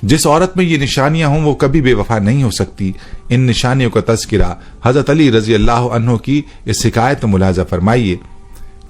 जिस औरत में ये निशानियां हों वो कभी बेवफा नहीं हो सकती। इन निशानियों का तज़किरा हजरत अली रजी अल्लाह अन्हु की इस हिकायत मुलाजा फरमाइए।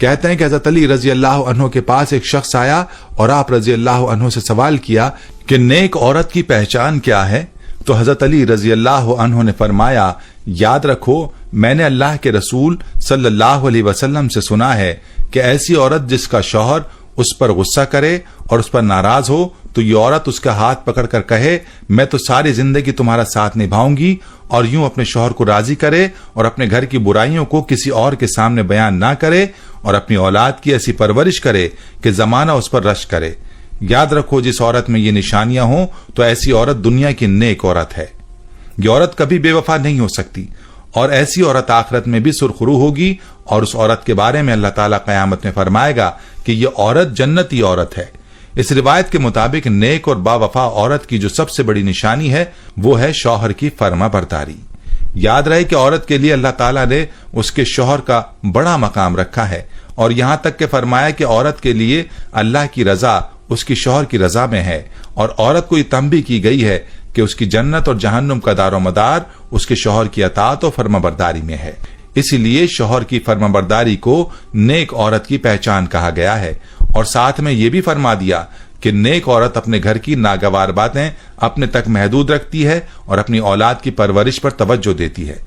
कहते हैं कि हजरत अली रजी अल्लाह अन्हु के पास एक शख्स आया और आप रजी अल्लाह अन्हु से सवाल किया कि नेक औरत की पहचान क्या है। तो हजरत अली रजी अल्लाह अन्हु ने फरमाया, याद रखो मैंने अल्लाह के रसूल सल्लल्लाहु अलैहि वसल्लम से सुना है कि ऐसी औरत जिसका शौहर उस पर गुस्सा करे और उस पर नाराज हो तो ये औरत उसका हाथ पकड़कर कहे, मैं तो सारी जिंदगी तुम्हारा साथ निभाऊंगी, और यूं अपने शौहर को राजी करे और अपने घर की बुराइयों को किसी और के सामने बयान ना करे और अपनी औलाद की ऐसी परवरिश करे कि जमाना उस पर रश करे। याद रखो जिस औरत में ये निशानियां हों तो ऐसी औरत दुनिया की नेक औरत है। ये औरत कभी बेवफा नहीं हो सकती और ऐसी औरत आखिरत में भी सुरखरू होगी, और उस औरत के बारे में अल्लाह ताला क़यामत में फरमाएगा कि ये औरत जन्नती औरत है। इस रिवायत के मुताबिक नेक और बावफा औरत की जो सबसे बड़ी निशानी है वो है शौहर की फर्माबरदारी। याद रहे कि औरत के लिए अल्लाह ताला ने उसके शौहर का बड़ा मकाम रखा है, और यहां तक के फरमाया कि औरत के लिए अल्लाह की रजा उसकी शौहर की रजा में है, और औरत को ये तंबीह की गई है कि उसकी जन्नत और जहन्नुम का दारोमदार उसके शौहर की अताअत और फर्माबरदारी में है। इसीलिए शौहर की फर्माबरदारी को नेक औरत की पहचान कहा गया है, और साथ में यह भी फरमा दिया कि नेक औरत अपने घर की नागवार बातें अपने तक महदूद रखती है और अपनी औलाद की परवरिश पर तवज्जो देती है।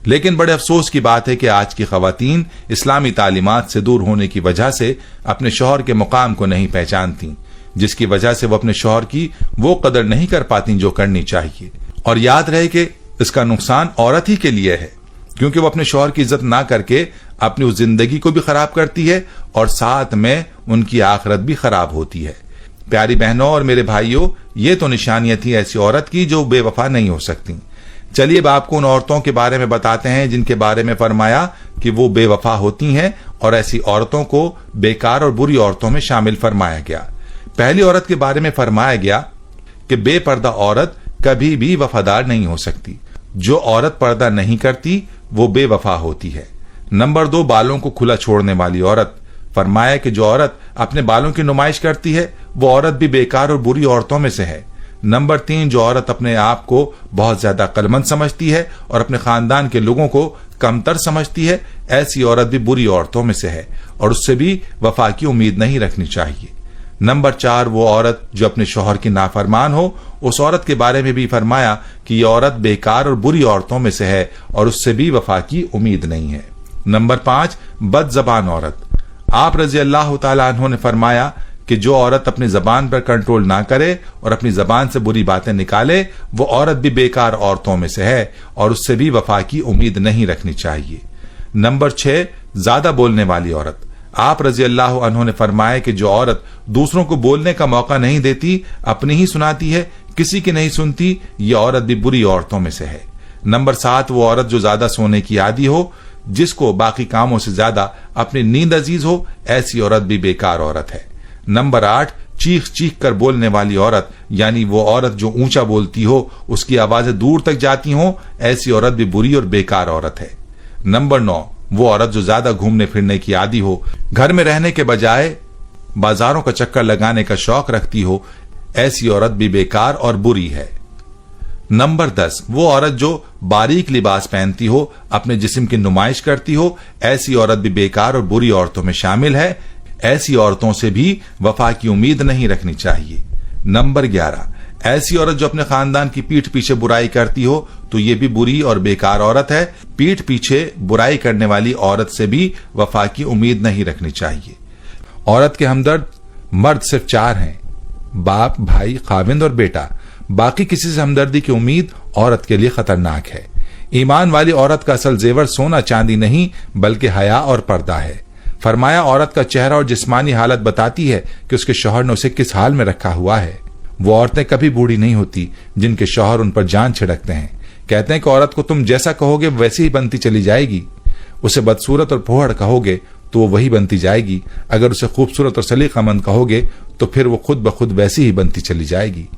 लेकिन बड़े अफसोस की बात है कि आज की खवातीन इस्लामी तालीमात से दूर होने की वजह से अपने शौहर के मुकाम को नहीं पहचानती, जिसकी वजह से वो अपने शौहर की वो कदर नहीं कर पाती जो करनी चाहिए। और याद रहे कि इसका नुकसान औरत ही के लिए है, क्योंकि वो अपने शौहर की इज्जत ना करके अपनी उस जिंदगी को भी खराब करती है और साथ में उनकी आखिरत भी खराब होती है। प्यारी बहनों और मेरे भाइयों, ये तो निशानियां थी ऐसी औरत की जो बेवफा नहीं हो सकती। चलिए अब आपको उन औरतों के बारे में बताते हैं जिनके बारे में फरमाया कि वो बेवफा होती हैं, और ऐसी औरतों को बेकार और बुरी औरतों में शामिल फरमाया गया। पहली औरत के बारे में फरमाया गया कि बेपर्दा औरत कभी भी वफादार नहीं हो सकती। जो औरत पर्दा नहीं करती वो बेवफा होती है। नंबर 2, बालों को खुला छोड़ने वाली औरत। फरमाया कि जो औरत अपने बालों की नुमाइश करती है वो औरत भी बेकार और बुरी औरतों में से है। नंबर 3, जो औरत अपने आप को बहुत ज्यादा अक्लमंद समझती है और अपने खानदान के लोगों को कमतर समझती है, ऐसी औरत भी बुरी औरतों में से है और उससे भी वफा की उम्मीद नहीं रखनी चाहिए। नंबर 4, वो औरत जो अपने शौहर की नाफरमान हो, उस औरत के बारे में भी फरमाया कि ये औरत बेकार और बुरी औरतों में से है और उससे भी वफा की उम्मीद नहीं है। नंबर 5, बदजबान औरत। आप रजी अल्लाह तआला अन्हु ने फरमाया कि जो औरत अपनी जबान पर कंट्रोल ना करे और अपनी जबान से बुरी बातें निकाले, वो औरत भी बेकार औरतों में से है और उससे भी वफा की उम्मीद नहीं रखनी चाहिए। नंबर 6, ज्यादा बोलने वाली औरत। आप रजी अल्लाह अन्हु ने फरमाया कि जो औरत दूसरों को बोलने का मौका नहीं देती, अपनी ही सुनाती है, किसी की नहीं सुनती, ये औरत भी बुरी औरतों में से है। नंबर 7, वो औरत जो ज्यादा सोने की आदी हो, जिसको बाकी कामों से ज्यादा अपनी नींद अजीज हो, ऐसी औरत भी बेकार औरत है। नंबर 8, चीख चीख कर बोलने वाली औरत, यानी वो औरत जो ऊंचा बोलती हो, उसकी आवाजें दूर तक जाती हो, ऐसी औरत भी बुरी और बेकार औरत है। नंबर 9, वो औरत जो ज्यादा घूमने फिरने की आदी हो, घर में रहने के बजाय बाजारों का चक्कर लगाने का शौक रखती हो, ऐसी औरत भी बेकार और बुरी है। नंबर 10, वो औरत जो बारीक लिबास पहनती हो, अपने जिस्म की नुमाइश करती हो, ऐसी औरत भी बेकार और बुरी औरतों में शामिल है। ऐसी औरतों से भी वफा की उम्मीद नहीं रखनी चाहिए। नंबर 11, ऐसी औरत जो अपने खानदान की पीठ पीछे बुराई करती हो, तो ये भी बुरी और बेकार औरत है। पीठ पीछे बुराई करने वाली औरत से भी वफा की उम्मीद नहीं रखनी चाहिए। औरत के हमदर्द मर्द सिर्फ 4 हैं, बाप, भाई, खाविंद और बेटा। बाकी किसी से हमदर्दी की उम्मीद औरत के लिए खतरनाक है। ईमान वाली औरत का असल जेवर सोना चांदी नहीं बल्कि हया और पर्दा है। फरमाया औरत का चेहरा और जिस्मानी हालत बताती है कि उसके शौहर ने उसे किस हाल में रखा हुआ है। वो औरतें कभी बूढ़ी नहीं होती जिनके शौहर उन पर जान छिड़कते हैं। कहते हैं कि औरत को तुम जैसा कहोगे वैसी ही बनती चली जाएगी। उसे बदसूरत और फोहड़ कहोगे तो वो वही बनती जाएगी। अगर उसे खूबसूरत और सलीकामंद कहोगे तो फिर वो खुद ब खुद वैसी ही बनती चली जाएगी।